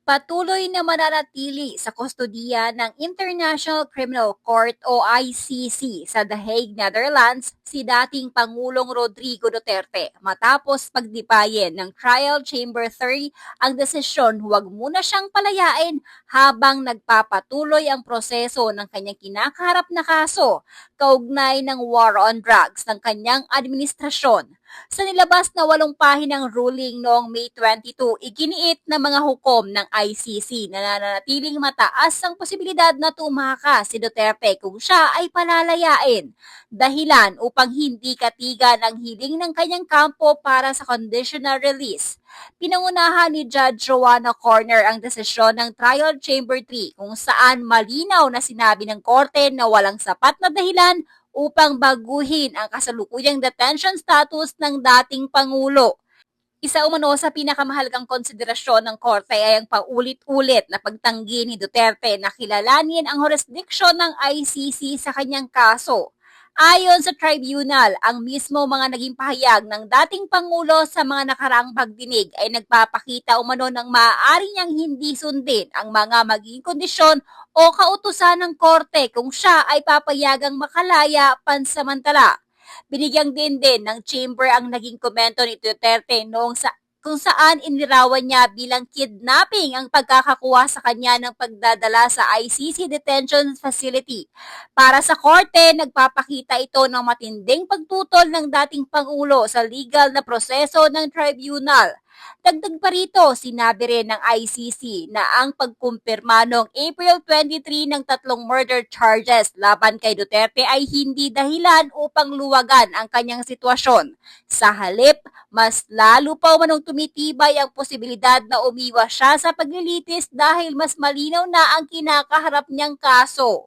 Patuloy na mananatili sa kustodiya ng International Criminal Court o ICC sa The Hague, Netherlands si dating Pangulong Rodrigo Duterte matapos pagdipayin ng Trial Chamber 3 ang desisyon huwag muna siyang palayain habang nagpapatuloy ang proseso ng kanyang kinakaharap na kaso kaugnay ng war on drugs ng kanyang administrasyon. Sa nilabas na 8 pahinang ruling noong May 22, iginiit ng mga hukom ng ICC na nananatiling mataas ang posibilidad na tumakas si Duterte kung siya ay palalayain. Dahilan upang hindi katigan ang hiling ng kanyang kampo para sa conditional release. Pinangunahan ni Judge Joanna Corner ang desisyon ng Trial Chamber 3 kung saan malinaw na sinabi ng korte na walang sapat na dahilan upang baguhin ang kasalukuyang detention status ng dating Pangulo. Isa umano sa pinakamahalagang konsiderasyon ng korte ay ang paulit-ulit na pagtanggi ni Duterte na kilalanin ang jurisdiksyon ng ICC sa kanyang kaso. Ayon sa tribunal, ang mismo mga naging pahayag ng dating Pangulo sa mga nakaraang pagdinig ay nagpapakita umano ng maaari niyang hindi sundin ang mga magiging kondisyon o kautusan ng korte kung siya ay papayagang makalaya pansamantala. Binigyang din ng chamber ang naging komento ni Duterte noong kung saan inirawan niya bilang kidnapping ang pagkakakuha sa kanya ng pagdadala sa ICC Detention Facility. Para sa korte, nagpapakita ito ng matinding pagtutol ng dating Pangulo sa legal na proseso ng tribunal. Dagdag pa rito, sinabi rin ng ICC na ang pagkumpirma noong April 23 ng 3 murder charges laban kay Duterte ay hindi dahilan upang luwagan ang kanyang sitwasyon. Sa halip, mas lalo pa umanong tumitibay ang posibilidad na umiwas siya sa paglilitis dahil mas malinaw na ang kinakaharap niyang kaso.